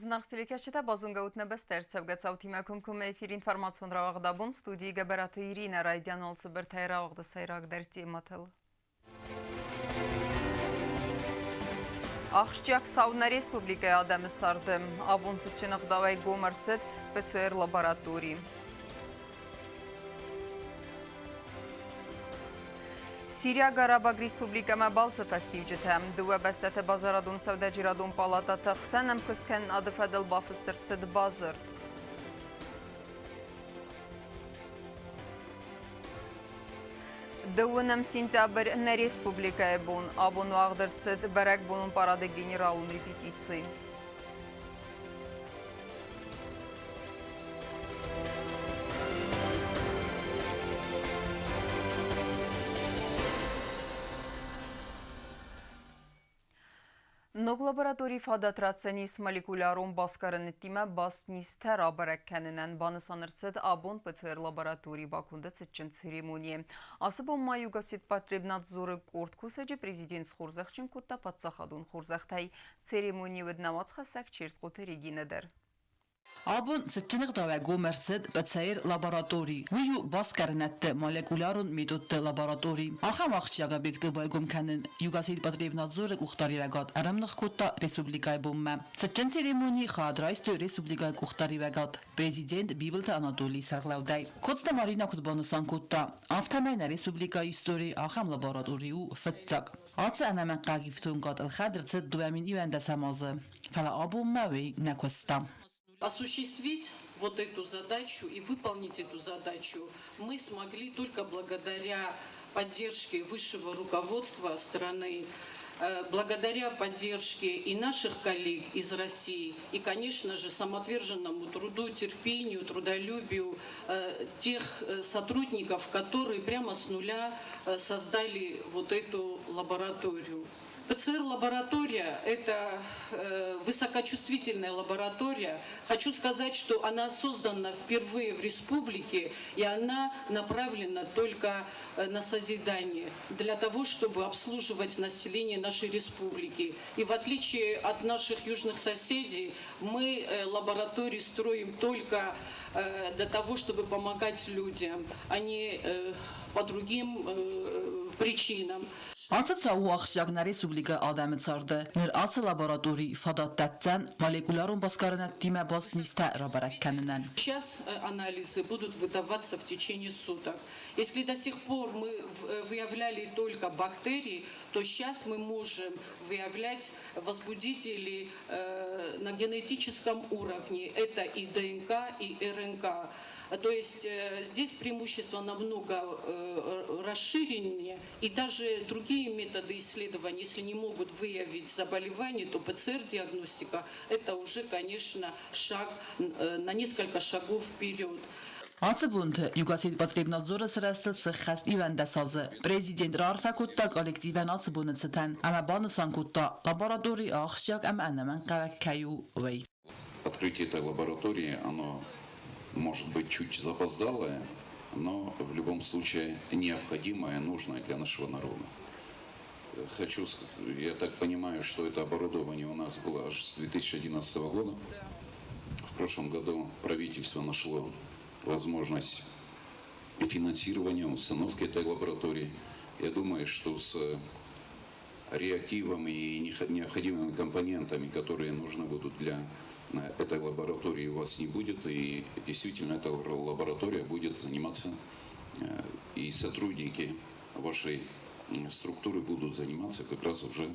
Знак телекашета базунгаутна бестер севгацауti мекумкум эфир информацион равагдабун студии габараты Ирина Райдян олцы бір тайрағды сайрақ дәрте матыл. Ақшчак Сауна Республика адамы сарды. Абун сычынық давай гомарсыд ПЦР лаборатории. Сирия Гарабаг Республика Мабалсы фастивчетем. Дуа бастаты базарадун савдаджирадун палата тахсанам кускен адыфадыл бафыстыр сыд базырд. Дуынам сентябрь на республика бун. Абун вагдыр сыд барак бунун парады генералун репетиции. Nog laboratoriy fadatratsenis molekularun baskaranıtime bastnistər abarakkanınan banı sanırsıd abun PCR laboratoriy bakunda çıtçın церемонии. Asıbon mayugasit потребнадзоры корткусаджи президент схурзахчин кутта патсахадун хурзахтай церемонии веднамацха сакчерт қоты регинедер. Abun sıçınıq da və qomersid PCR laboratoriy. Viyu baskarnətdə molekularun metodda laboratoriy. Axam axçıyağa bekdə baygum kənin yugasid потребнадзоры kuxtari və qad əramnıq kutta respublikay bummə. Sıçın seremoni xadraystı respublikay kuxtari və qad prezident Bibelta Anatoliy Sarglavday. Kotsta Marina Kutbanusan kutta avtamayna respublikay istori axam laboratoriyu fıtçaq. Atsı ənəmən qaqiftun qad al-xadrcid duamin ivəndə samazı. Fələ abumma və nəkwastam. Осуществить вот эту задачу и выполнить эту задачу мы смогли только благодаря поддержке высшего руководства страны, благодаря поддержке и наших коллег из России, и, конечно же, самоотверженному труду, терпению, трудолюбию тех сотрудников, которые прямо с нуля создали вот эту лабораторию. ПЦР-лаборатория – это высокочувствительная лаборатория. Хочу сказать, что она создана впервые в республике, и она направлена только на созидание, для того, чтобы обслуживать население нашей республики. И в отличие от наших южных соседей, мы лаборатории строим только для того, чтобы помогать людям, а не по другим причинам. Atsa u axçaqna respublika adamı çardı. Nir atsa laboratoriy fadattatsan molekularun baskaranatime basnista rabarakkanınan. Сейчас анализы будут выдаваться в течение суток. Если до сих пор мы выявляли только бактерии, то сейчас мы можем выявлять возбудители на генетическом уровне. Это и ДНК, и РНК. То есть здесь преимущество намного расширеннее, и даже другие методы исследования, если не могут выявить заболевание, то ПЦР-диагностика это уже, конечно, шаг на несколько шагов вперед. Atsıbuntu yugasid потребнадзоры sırasında sıxxast ivəndə sazı. Prezident rarfa kutta kollektivən atsıbunu çıtan, ama banısan kutta laboratoriy axşaq am ənəmən qəvəkkayu vəy. Открытие этой лаборатории, оно может быть чуть запоздалое, но в любом случае необходимое, нужное для нашего народа. Я так понимаю, что это оборудование у нас было аж с 2011 года. В прошлом году правительство нашло возможность и финансирования установки этой лаборатории. Я думаю, что с реактивами и необходимыми компонентами, которые нужны будут для этой лаборатории, у вас не будет, и действительно эта лаборатория будет заниматься, и сотрудники вашей структуры будут заниматься как раз уже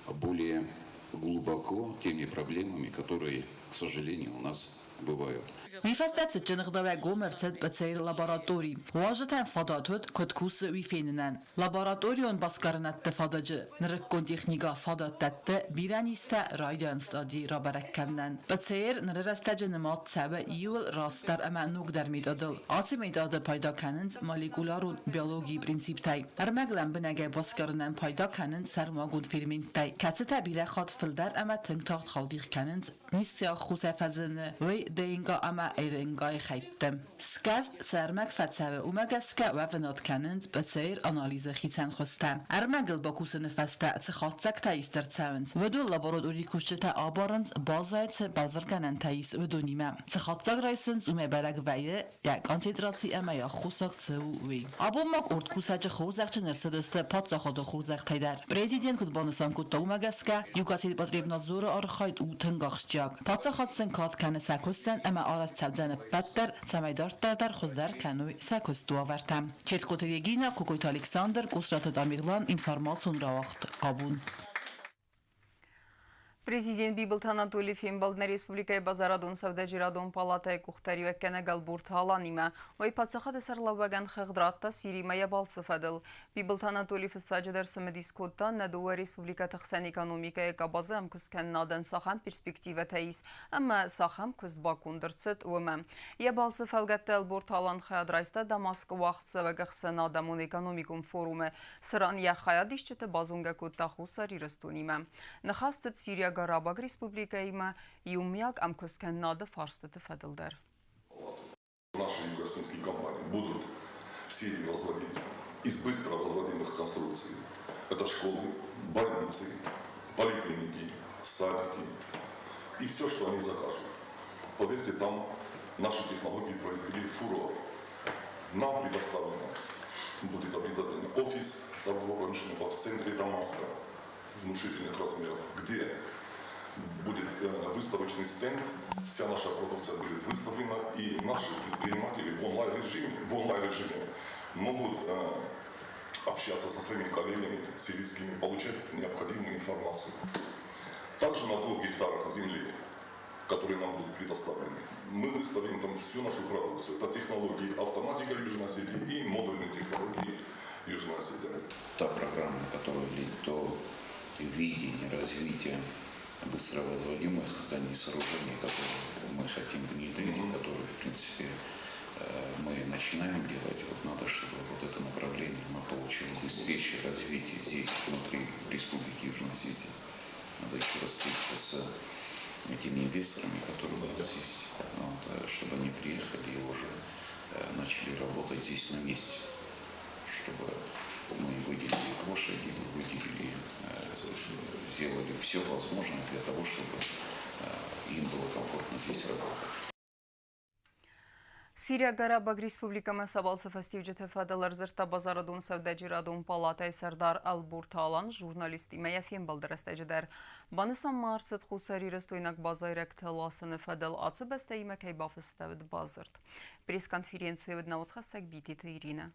более глубоко теми проблемами, которые, к сожалению, у нас бывают. Вифастат sıçınıqda və qomersid PCR laboratoriy. Vajatan fadatut kutkusu vifeninen. Laboratoriyon baskarınatdı fadacı. Nırıkkon texnika fadattatdı biranista raydan stadi rabarakkandan. PCR nırırastacı nımat səbə yıl rastar əmə nugdar medadıl. Atı medadı payda kanınc molekularun biyologi prinsiptay. Ərməqlən binəgə baskarınan payda kanınc sərmagun fermenttay. Kətsi təbilə xad fıldar əmə tınq taxt xaldıq kanınc nisya Josefazene, wie Deinga ama Erengai heitem. Skast Zermek Fatzave Umegaska Wavenot kennend, Bezeir Analyse Hitzen Hostem. Ermegel Bakusene Feste, Zechatzak Taister Zevens, Vedu Laboratori Kuschete Abarans, Bazait Bazarkanen Tais Vedunime. Zechatzak Reisens Beleg Weie, jak Konzentratie Emma ja Chusak Zewi. Abomag Ort Kusaje Chosach Nersedeste Patzach do Chosach Taider. Prezident Kutbonusan Kutoumagaska, Yugasid Patribna Zura Archait Utengachjak. Patzach Senkat Kane Sakusten, Emma Aras Tzabzane Petter, Tsamaidarta در خزدر کنوی سکست دو آورتم. چیت قطریگینا کوکویت الکساندر قصرات دامیغلان اینفارماسیون را وقت آبون. Президент Бибилт Анатолий Фимбалдна Республикայի բազարադուն Սավդաջիրադուն պալատայի կուղտարի վեկենը գալբուրդ հալանիմը, ոյ պացախատ սարլավագան խեղդրատта Սիրիմայա բալսıfadıl. Բիբիլտ Anatolий Ֆսաջդեր սմդիսկոտта նադուա Республика թխսան էկոնոմիկայի կաբազը ամքսքան նադան սախան պերսպեկտիվա թայիս, ամը սախամ քս բակունդրցըտ ումը. Ե բալսıfalgətdə ալբուրդ հալան խայադրայստա Դամասկ վաղցը վգխսան ադամուն էկոնոմիկում ֆորումը, սրան յա խայադիշչտը բազունգա կոտտա խուսարի ռստունիմը. Նխաստըտ Սիրիա Гарабаг Республикаима и умяк амкоскен надо фарстыты фадылдар. Наши югославские компании будут в Сирии возводить из быстро возводимых конструкций. Это школы, больницы, поликлиники, садики и все, что они закажут. Поверьте, там наши технологии произвели фурор. Нам предоставлено будет обязательно офис торгово-промышленного в центре Дамаска внушительных размеров, где будет выставочный стенд, вся наша продукция будет выставлена, и наши предприниматели в онлайн-режиме могут общаться со своими коллегами сирийскими, получать необходимую информацию. Также на 2 гектарах земли, которые нам будут предоставлены, мы выставим там всю нашу продукцию. Это технологии автоматика Южной Осетии и модульные технологии Южной Осетии. Та программа, которая ведет до видения, развития быстро возводимых зданий, сооружений, которые мы хотим внедрить, которые, в принципе, мы начинаем делать. Вот надо, чтобы вот это направление мы получили быстрейшее развитие здесь, внутри Республики Южной Осетии. Надо еще раз встретиться с этими инвесторами, которые у нас есть, вот, чтобы они приехали и уже начали работать здесь на месте, чтобы мы выделили площади, выделили, сделали все возможное для того, чтобы им было комфортно здесь работать. Սիրիա Գարաբագ Ռեսպուբլիկամը սաբալսıfastiv ջթեֆադալար զրտա բազարադուն Սավդաջիրադուն պալատայ Սարդար Ալբուրթալան ժուրնալիստի Մայաֆիեմ բալդրստեջդեր Բանսամ մարսıt խուսարի ռստոյնակ բազայրակ թելասını фадал ացը բստեի մեկայ բաֆստավդ բազրտ. Пресс-конференция уднаоцхасак битите Ирина.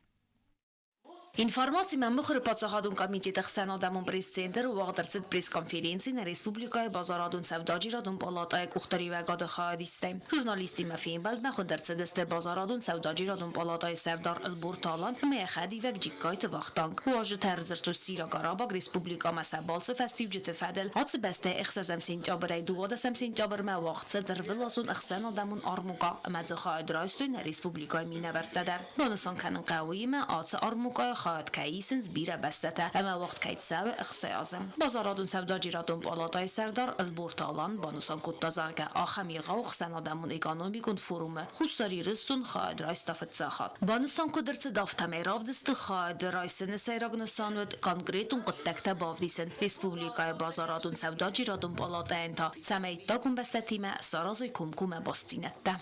Информация мөхөр пацахадун комитеты хсанадамун пресс-центр уагдырцыт пресс-конференции на Республикай базарадун Савдаджирадун палатая кухтари вагады хаадисте. Журналисти Мафиенбалд мөхөндырцыдысте базарадун Савдаджирадун палатая Савдар Албурталан мехади вак джиккайт вахтанг. Уажы tərзырту Сира Гарабаг Республика масабалсы фестивжеты фадел ацı бәсте ихсазам сентябрай дуадасам сентябр ма вaqtsı дырвыласун хсанадамун армука амадзы хаадрайстой на Республикай минавертадер. Бонусан канын қауиме ацı армукай خواهد کاییسنز بیره بستته اما وقت کایت سوی اخسیازم بازارادون سوداجیرادون بالاتای سردار البورتالان بانوسان کتازارگه آخمی غوخ سنادمون اکانومیکون فرومه خصاری رستون خواهد رایستافت زخات بانوسان کدرس دافتمه رافدست خواهد رایسن سیراغنسان ود کانگریتون قدکت باودیسن республикای بازارادون سوداجیرادون بالاتای انتا سمیت داکون بستتیمه سارازوی کمکومه باستینته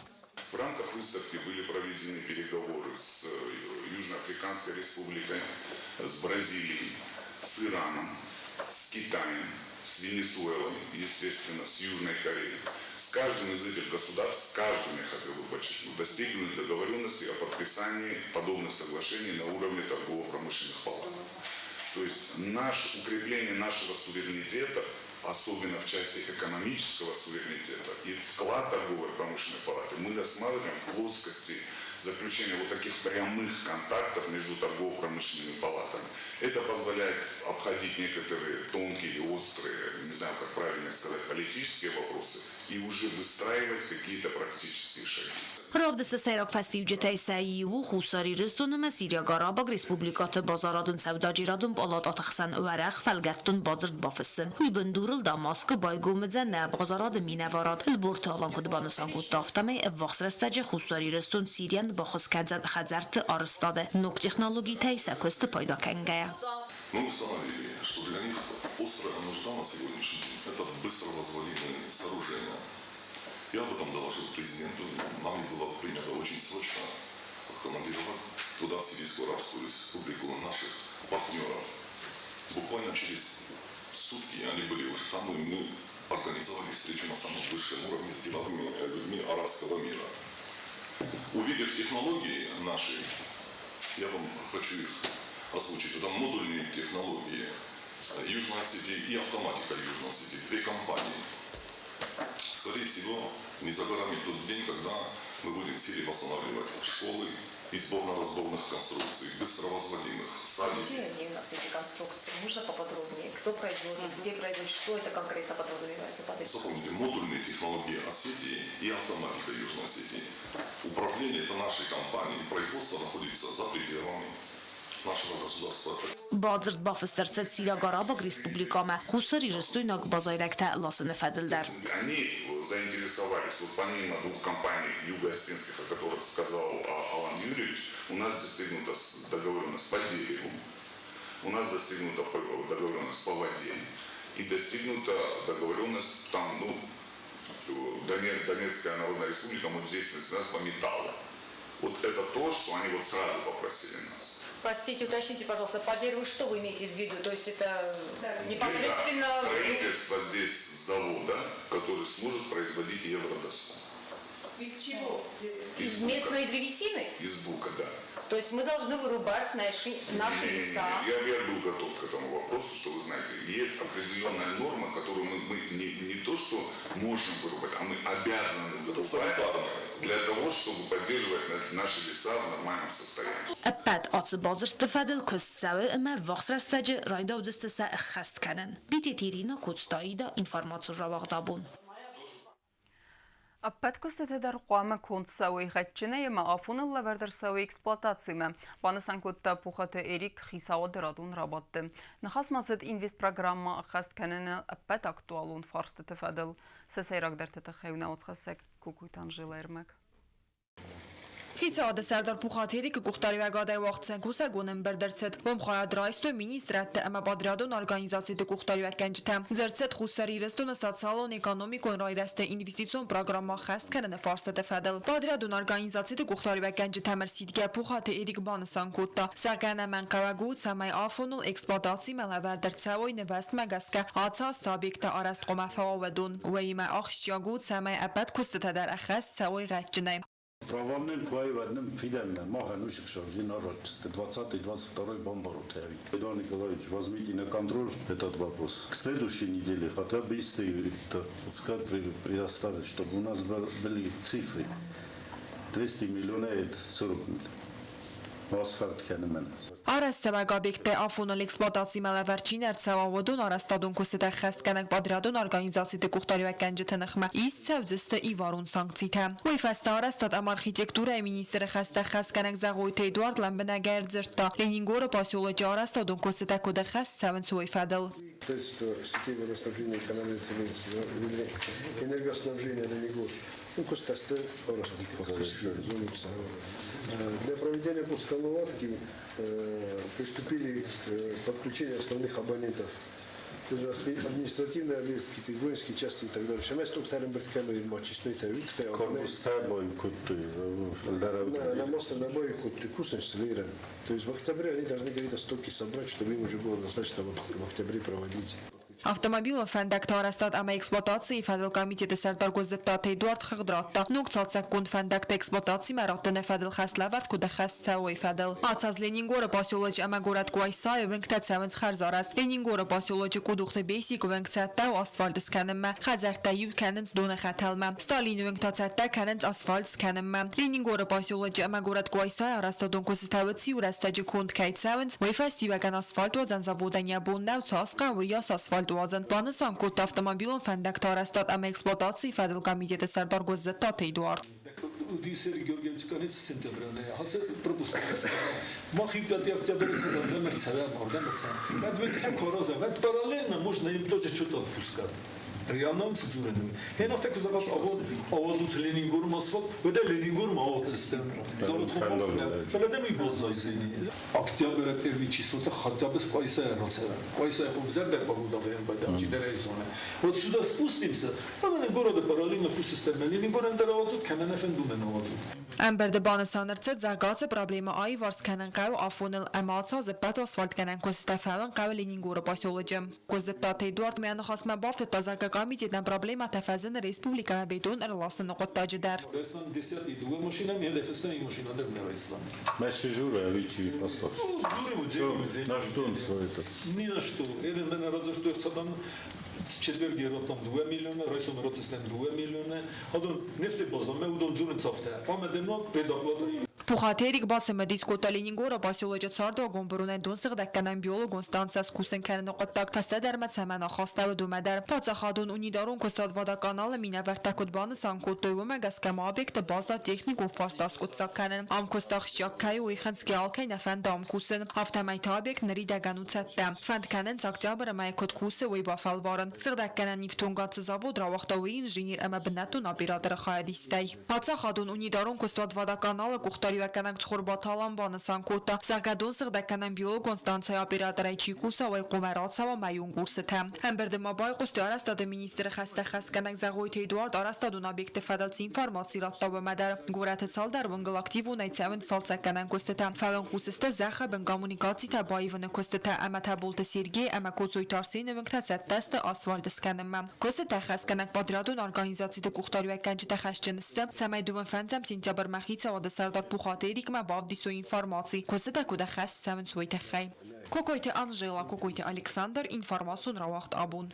В рамках выставки были проведены переговоры с Южноафриканской Республикой, с Бразилией, с Ираном, с Китаем, с Венесуэлой, естественно, с Южной Кореей. С каждым из этих государств, с каждым, я хотел бы подчеркнуть, достигнуты договоренности о подписании подобных соглашений на уровне торгово-промышленных палат. То есть укрепление нашего суверенитета, особенно в части экономического суверенитета и вклад торговой промышленной палаты, мы рассматриваем в плоскости заключения вот таких прямых контактов между торгово-промышленными палатами. Это позволяет обходить некоторые тонкие, острые, не знаю, как правильно сказать, политические вопросы и уже выстраивать какие-то практические шаги. Ravdesta Seyrak Festi Ücetey Səyi u Xusari Rüstunum Siriya Qarabağ Respublikatı Bazaradun Sevdaciradun Palat Ataxsan Öərəx Fəlgəftun Bazırd Bafısın. Hübündurul Damaskı Baygumıca Nəb Bazaradı Minəvarad. Ilburta alan Kudbanısan Kuttaftamay Evvax Rəstəcə Xusari Rüstun Siriyan Baxız Kədzəd Xədzərti Arıstadı. Nuk texnologi təysə köstü payda kəngəyə. Мы установили, что для них острая нужда на сегодняшний день – это быстро возводимые сооружения. Я об этом доложил президенту. Нами было принято очень срочно откомандировать туда, в Сирийскую Арабскую Республику, наших партнеров. Буквально через сутки они были уже там, и мы организовали встречу на самом высшем уровне с деловыми людьми арабского мира. Увидев технологии наши, я вам хочу их озвучить. Это модульные технологии Южной Осетии и автоматика Южной Осетии. Две компании. Скорее всего, не за горами тот день, когда мы будем в Сирии восстанавливать школы и сборно-разборных конструкций, быстровозводимых, садики. Где они у нас эти конструкции? Можно поподробнее? Кто производит? Где производит? Что это конкретно подразумевается под этим? Запомните, модульные технологии Осетии и автоматика Южной Осетии. Управление – это нашей компании. Производство находится за пределами нашего государства. Bazırd Bafıstırcət Siriya Qarabağ Respublikamə Xusari Rüstuynak Bazayrakta lasını fədildər. Они заинтересовались, вот помимо двух компаний юго-осетинских, о которых сказал Алан Юрьевич, у нас достигнута договоренность по дереву, у нас достигнута договоренность по воде и достигнута договоренность там, Донецкая Народная Республика, мы здесь нас по металлу. Вот это то, что они вот сразу попросили нас. Простите, уточните, пожалуйста, по дереву что вы имеете в виду? То есть это непосредственно... Это строительство здесь завода, который сможет производить евродоску. Из чего? Из местной древесины? Из бука, да. То есть мы должны вырубать наши леса. Я был готов к этому вопросу, что вы знаете, есть определенная норма, которую мы не то что можем вырубать, а мы обязаны вырубать для того, чтобы поддерживать наши леса в нормальном состоянии. Əppət atı bazırdı fədil köstəvi əmə vaxt rəstəcə rayda udistısa əxəst kənən. Bitetирина Kutstayda informasyon ravaqdabun. Аппет костетедер қуамы контсауи ғатчіне ема афуны лавердерсауи эксплуатациями. Банысан көтті пухаты эрик хисауы дырадун рабатты. Нахасмасыд инвест программа әхаст кәнені аппет актуалун фарсты тефадыл. Сәсайрак дәртеті қайуна отқасак кукуйтан жылы әрмәк. Խիցադը Սարդար Փուխաթերի կուխտարի վագադայ վաղցեն կուսագունն բրդրցետ ոմխայա դրայստո մինիստրատը əmə badriadon orqanizasiyada կուխտարի վակենջտəm ձերցետ խուսարի restona սոցիալոն էկոնոմիկոն ռայրեստե ինվեստիցիոն պրոգրամմա խաստքənը ֆարսը տեֆադել badriadon orqanizasiyada կուխտարի վակենջտəm սիդգա Փուխաթը Էրիկ Բանսան կուտտա սականը մանկավագու սամայ աֆոնულ էքսպլուատացի մելավերդրցավոյ նվաստ մագասկա ացա սաբիկտա արաստ qoմաֆավադուն ուեյմա ախշյագու սամայ ապատ կուստտադար ախաս ցավոյ ғաճնայ Правообмен квай в одном фидемне, маха нушек шаржи народ, 20-22 бомбарут. Эдуард Николаевич, возьмите на контроль этот вопрос. К следующей неделе хотя бы предоставить, чтобы у нас были цифры. 200 миллионов – это 40 миллионов. Asfalt kendimen. Արաստավագ օբյեկտը աֆոնալ էքսպլուատացի մալավերջին արցավավոդուն արաստադուն կուսետը խստկանակ բադրադուն օրգանիզացիդը կուխտարիվական ջթնխմա իս ծավձստը իվարուն սանկցիթը։ Ուիֆաստա արաստատ ամ արխիտեկտուրայ մինիստրը խստա խստկանակ զաղոյթը Էդուարդ Լամբնագայր ձրտա Լենինգորը պասյոլոջի արաստադուն կուսետը կոդը խստ ծավնց ուիֆադել։ Сетей водоснабжения и канализации, энергоснабжения Ленингор. Для проведения пусковой наладки приступили к подключению основных абонентов. Административные объекты, воинские части и так далее. Сейчас структурным бритками мачистой тавит. Корпус табой кутты. На мостер набой кутты кус инсталлирован. То есть в октябре они должны какие-то стоки собрать, чтобы им уже было достаточно в октябре проводить. Ավտոմոբիլը ֆանդակտը արաստատ ամա էքսպլուատացիի ֆադել կամիտետը Սարդար գոզետատը Էդուարդ խղդրատտա նուկ ցալցակուն ֆանդակտը էքսպլուատացի մարաղտը ֆադել խասլավարդ կուդը խասցավոյ ֆադել ացած Լենինգորը պասյոլոջ ամագորատ կուայսայը վենքտացավնց խարզարած Լենինգորը պասյոլոջը կուդուխտը բեսիկ վենքցատա ու ասֆալտ սկանմա խազարտայու կանենց դոնը խաթալմա Ստալին վենքտացատա կանենց ասֆալտ սկանմա Լենինգորը պասյոլոջը ամագորատ կուայսայը արաստադոն կուսետավցի ու ռաստաջը կունդ կայցավնց վեյֆաստիվական ասֆալտ ու ձանզավոդանյա բոնդավ ցասկա ու яс ասֆալտ Банысан кут автомобилон фандакта арастат ам эксплуатации фадел комитета Сардар Гоззетат Эдуард. Դիսերի Գյորգիևչյանից սենտեմբերն է, հացը պրոպուստ է։ Մախի 5 октября это Мерцедес, Այդ վեցան կորոզը, այդ параллельно можно им тоже что-то отпускать. Реально цензурную. Я на всякий случай аводут Ленингурм асфальт, вот это Ленингурм авод система. Завод хомофон. Федем и боззайзини. Октябрь первый число то хотя бы Кайсая роцера. Кайсая ховзердер побудоваем бадам чидерейзоне. Вот сюда спустимся. Она города параллельно по системе. Ленингурм даравозут, Кананефен думен аводут. Ամբերդը բանասաներցը զարգացը պրոբլեմը այ վարսքանան կայու աֆոնել ամացա զպատ ասֆալտ կանան կոստաֆավան կավը Լենինգուրը պասյոլոջը կոզտատե Էդուարդ Միանախասմա բավտ տազակակամի դիտան պրոբլեմա թեֆազն ռեսպուբլիկա բետոն ռլասը նոկոտաջը դար Դեսան 10-ի դու մաշինա մի դեֆեստանի մաշինա դեր մերայստան Մեծ ժուրը վիճի պաստոր На что он стоит? Ни на что. Երևան народзостойк садан четверг երոտом 2 միլիոն, ռայսոմ ռոցստեն 2 միլիոն, հադոն նեֆտի բազամը ուդոն ձուրն ծավթը։ Պամեդենո պետապլատի Փոխաթերիկ բասը դիսկոտա Լենինգորը պասյոլոջը ցարդո գոմբրունեն դոնսղ դականան բիոլոգ Կոնստանցիաս Կուսենքան նոկտակ տաստադերմած համանա խաստավը դումադար Փածախադուն ունիդարուն կոստադվադա կանալը մինավերտակոտ բանը սանկոտոյում է գասկամա օբյեկտը բազա տեխնիկ ու ֆաստասկոտսականն ամկոստախ շակքայ ու իխանցկի ալքայն աֆանդամ կուսեն ավտոմայթ օբյեկտ նրի դականուցատտա ֆանդկանեն ցակտյաբրը մայքոտ կուսը ու բաֆալվարն սրդականան նիֆտոնգացը զավոդ ռավախտավի ինժեներ ամաբնատուն օպերատորը խայադիստայ Փածախադուն ունիդարուն կոստադվադա կանալը Կանանք ծխորբաթալան բանը սանկոտա Սարգադոն սրդականան բիոլոգ Կոնստանցիա օպերատորայ չիկուսա ու կոմերացավա մայուն կուրսը թե Ամբերդը մաբայ qoստի արաստադը մինիստրը խաստախաս կանանք զաղոյթ Էդուարդ արաստադուն օբյեկտը ֆադալցի ինֆորմացի ռատտավը մադար գորաթը ցալդար վնգլակտիվ ու նայցավն ցալցականան qoստը թե ֆավն կուսստը զախա բն կոմունիկացի թե բայվն qoստը թե ամաթաբոլտը Սերգեյ ամակոծոյ տարսին վնկտացած տեստը ասֆալտ սկաննը qoստը թե խասկանանք պատրադուն օրգանիզացիա կուխտարյուական ջտախաշճնստը ցամայդում ֆանտամ սենտյաբր մախիցա օդասարդար Փոխատերիկ մա բավդիսո ինֆորմացի Կոստա կուդա խաս սավն սույթը խայ Կոկոյթը Անժելա Կոկոյթը Ալեքսանդր ինֆորմացիոն ռավախտ աբուն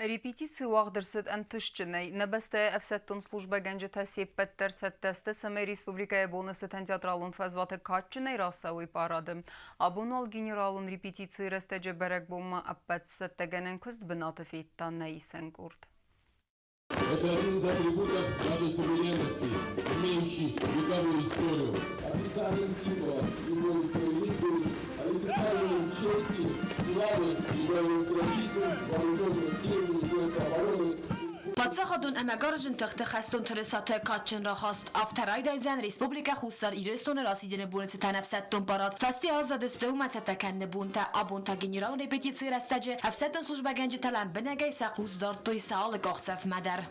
Репетиции уахдырсыт антышчыной. Набасте эфсеттон служба генджета сеппеттерсет тесте саме республикая бонусетен театралун фазваты катчыной расауи парады. Абунал генералун репетиции растеже берек бомма аппетсеттегенен куст бынаты фейттан нейсен курт. Это один из атрибутов нашей суверенности, имеющий вековую историю. Официальным символом его истории будет олицетворением чести, славы и боевых традиций вооруженных сил Министерства обороны. Պատսախադուն ամագարժն թղթը խաստուն թրեսաթը կատչն ռախաստ ավթարայ դայձան ռեսպուբլիկա խուսար իրեստոներ ասիդինը բունեցը տանավսատտուն պարատ վաստի ազադստով մացատական նբունտա աբունտա գեներալ ռեպետիցի ռաստաջը ավսատտուն служба գենջետալան բնագայ սաղուզ դարտոյ սաղալը կողցավ մադար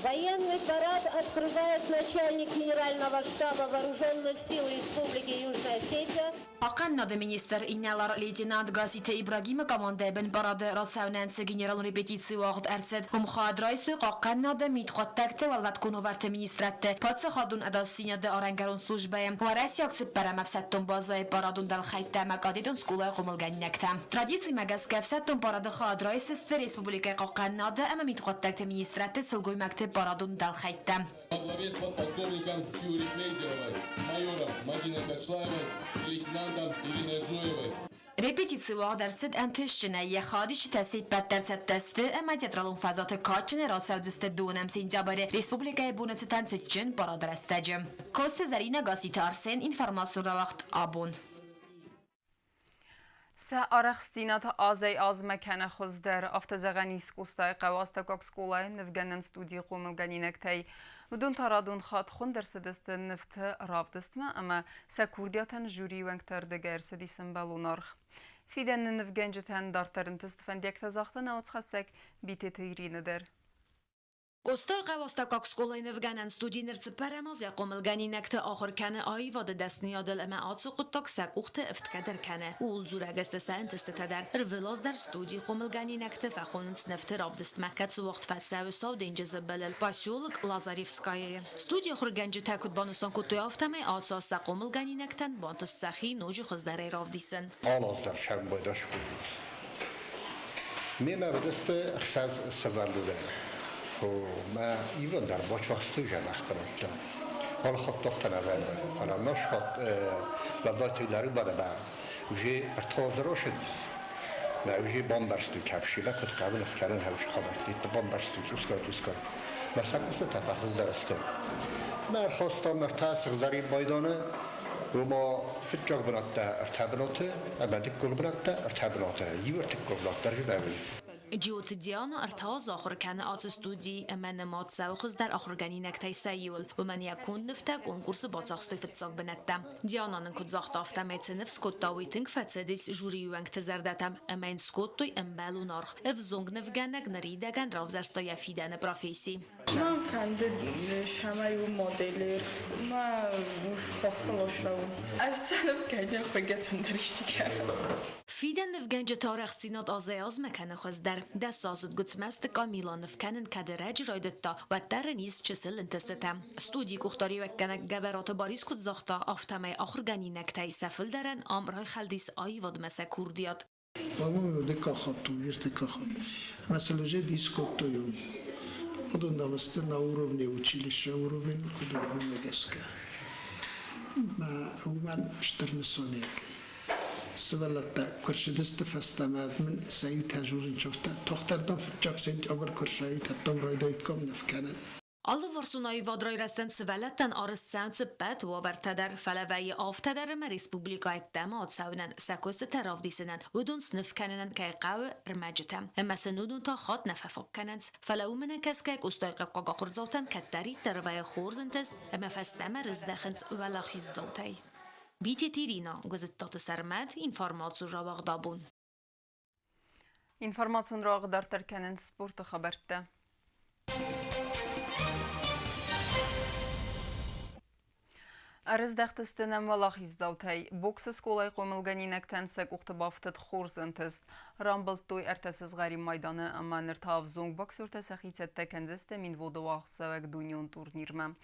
Военный парад открывает начальник Генерального штаба Вооруженных сил Республики Южная Осетия. Aqannadı minister İnəlar leytenant Qasitə İbrahimə komandəbən paradı rasavnənsə general repetisiya vaxt ərsəd humxadraysı qaqannadı mitqattaqtə valvat konovartə ministratdə patsa xadun adasinyadı arangarun slujbəyəm varasyak sıppərə məfsəttun bazay paradun dal xaytdə məqadidun skulay qomulgannəkdə tradisiya məqaskəfsəttun paradı xadraysıstı respublikaya qaqannadı əmə mitqattaqtə ministratdə sılgoyməkdə paradun dal xaytdə Во главе с подполковником Сюри Кнезеровой, майором Мадиной Качлаевой и лейтенантом Ириной Джоевой. Repetisiya vaxtərçid əntişçinə xadişi təsibbət dərçət dəsti əmə teatralun fəzatı kaçını rasavcıstı dönəm sentyabari Respublikaya bunəçi tənsiccin baradar əstəcim. Koste Zarina Qasitə Arsen informasyon vaxt abun. Sa araxstinat azay az məkənə xuzdər avtazəğənis qustay qavasta qoksqolay növgənin studi qomulganinəktəy Udun taradun xat xundərsədəstə nöftə ravdıstmə əmə sa kurdiyatən jüri vəngtərdə gərsədisəm balunarx. Fidənin növgəncətən dartarın tüstüfəndiyək təzaxtın avıtsxasək biteti irinədir. Qosta qavasta qoksqolay növgənin studi nərçı pərəmaz yaqomulganinəkdə axır kəni ayvadı dəstini adıl əmə atsı quttak sak uxtı iftkədər kəni. Uğul zürəgəstə səyintistə tədər. Rvılazdar studi qomulganinəkdə fəxonun sınıftı ravdıstmə. Kətsi vaxt fətsəvi sav dencəzə bəlil. Pasiolıq Lazarevskaya. Studi axır gəncə təkud banısan kutuy avtamay atsa sak qomulganinəkdən bantız səxi nocu xızdəri ravdisın. Hal-hazır şəb boydaş qurulur. Mimə vədəstə əxsəz səvəllülə. ما ایوان در باچاستو جمع کنند. حال خود دختر نرمه. فراموش خود لذاتی داری باره با وجه ارتاز روشن. ما وجه بامبرستو کفشی لکت قبل افکارن هوش خبرتی. بامبرستو توسکای. مسکوس تفخذ درسته من خواستم مرتاس غزاری بایدانه و ما فجاق بناته ارتباطه ابدی کل بناته ارتباطه یورت کل بناته درجه جوت ديانا ارتاز آخر كان آت استودي من مات سوخز در آخر جنينك تيسيول ومن يكون نفتا كونكورس باتاخستوي فتساق بنتا ديانا نكود زاخت آفتا ميت نفس كوتاوي تنك فتسديس جوري وانك تزردتم امين سكوتوي امبالو نارخ اف زونگ نفگنك نريدگن رافزرستا يفيدن برافيسي من فند شمايو موديلر ما مش خخلوشو از سلف گنج خوگتن درشتی کرد فيدن نفگنج تاريخ سينات آزياز مكان خوز در دست سازد گوتسمست کامیلا نفکنن کدرج رایدتا و در نیز چسل انتستتم استودی کختاری وکنک گبرات باریس کد زاختا آفتمه آخر گنینک تای سفل درن آمرای خلدیس آی ود مسا کوردیات بابا دکا خط دکا خط مثلا جه دیسکوتویون خودون دامسته ناوروبنی училище уровень куда гумегеска ما ومن اشتر نسونيك سوالتا کرشدست فستماد من سعی تجربه شفته تختردم فجاک سنت آور کرشایی تدام رایدای کم نفکنن Alle varsunai vadroi resten sveletten arst sounds bet و برتدر فلوی آفتدر ما ريسبوبليكا التماد سونن سكوست ترافديسنن ودون سنف كنن كي قاو رمجتم اما سنودون تا خاط نففك كننس فلو من كسكك استايق قاقا قرزوتن كتاري تروي خورزنتست اما فستم رزدخنس ولا خيز زوتي بيتي تيرينا گزتات سرمد information را واغدابون Information را غدار ترکنن سپورت خبرته Арыз дәқтістінім валахиз заутай. Боксы сколай қомылганинек тәнсек ұқтыбафтыд хорзынтыст. Рамбылттой әртәсіз ғарим майданы аманыр тав зонг бокс өртәсі қицетті кәнзісті min воды вақсавек дунион турнирма.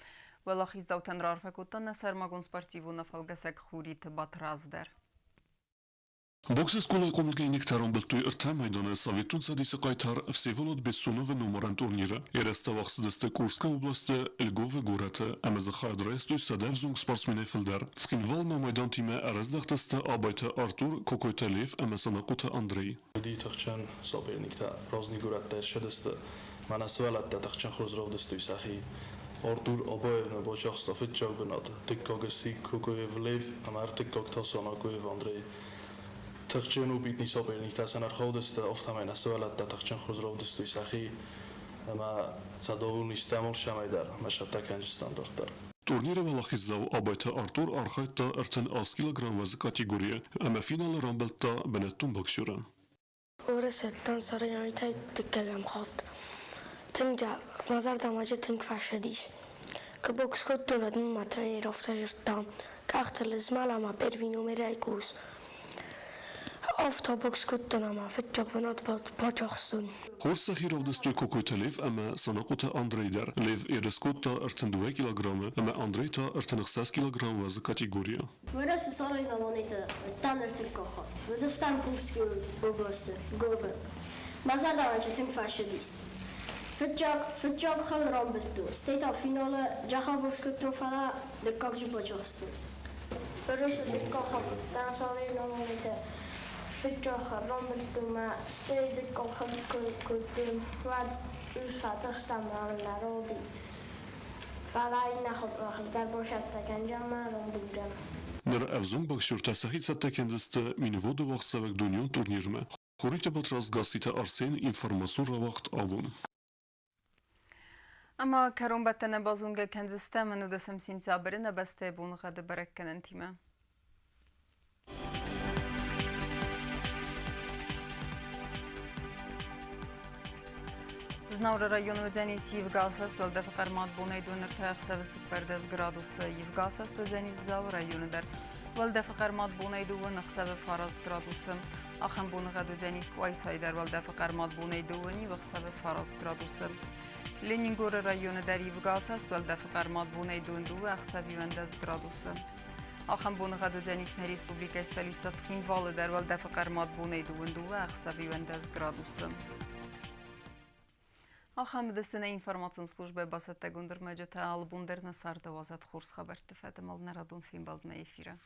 Валахиз заутан рарфакуттан нәсәрмагун спортиву нафалгасек хурит батраздер. Боксы сколай қомылганинек тарамбылттой өртә майданы Советун Садисы Қайтар Всеволод Бессонова номеран турнира. Ереста вақсыдысты Курска областы Льговы гораты әмізі қайдырайстой садав зонг спортсмене філдер. Цқинвал на майдан тиме әрездақтысты абайты Артур Кокойталев әмесана қуты Андрей. Ди тақчан соперникта разни горат шедесті. Мана свалатта тақчан хозровдыстой сахи. Артур Абаевна бачақста фитчақ бінады. Тиккагысы Кокоевлев әмәр тиккаг тасана Коев Андрей. تخچن و بیت نیسا برنیک تاسن ارخودست افتامین استوالت تخچن خزرودست سخی اما صداول نیستمال شمایدار مشهد تکنج استاندارد دار. Турниры валахиззау абайта Артур архайтта артен 10 килограмм вазы категория, ама финалы рамбелта бенеттун боксюра. ورثتان سريان تاي تكلم خاط تنجا نظر دماجة تنك فاشديس كبوكس كنتون ادن ما تريني رفتا جرتام كاختر الزمالة ما بيرفينو مرايكوس Автобокс куттанама фитчак бинат бачахстун. Хорса хировдыстой Кокойталев ама санакута Андрейдер. Лев ерескутта артен 2 килограммы, ама Андрейта артен 6 килограмм вазы категория. Вырасы сарай на монета, танертик коха. Выдастан Курский области, Говер. Базар давача тинг фашидис. Фитчак хал рамбелту. Стейта финале Джахабокс куттун фала декак жи бачахстун. Вырасы декаха, тан сарай на монета. فجأة رملت مع استيدك كنت بعد جوز فتخستم على الراضي فلا ناخد واحد در باشد تكن جمع رمبوجم نر افزون بخشور تسهيل ستكندست من ود وقت سوق دنيون تورنيرما خوريت بطرس غاسيتا ارسين انفورماسيون را وقت آبون اما كروم بتنا بازونگا كنزستا منو دسم سنتابر نبسته بون غد بركنن تيما Знаура району Дзенис Евгасас, Валдефакар Матбунай Дунер Тахсавис Пердес Градус Евгасас, Дзенис Зау району дар. Валдефакар Матбунай Дуан Ахсаве Фараст Градус. Ахам Бунагаду Дзенис Куайсайдар, Валдефакар Матбунай Дуани Вахсаве Фараст Градус. Ленингор району дар Евгасас, Валдефакар Матбунай Дунду Ахсави Вендес Градус. Ахам Бунагаду Дзенис на Республика Столица Цхинвалы дар Валдефакар Матбунай Дунду Ахсави Вендес Градус. آخام دستن اینفورماسیون службы басатта гундермаджата албундерна сарда вазат хурс хабар тфадам ал нарадун фин балд ма эфира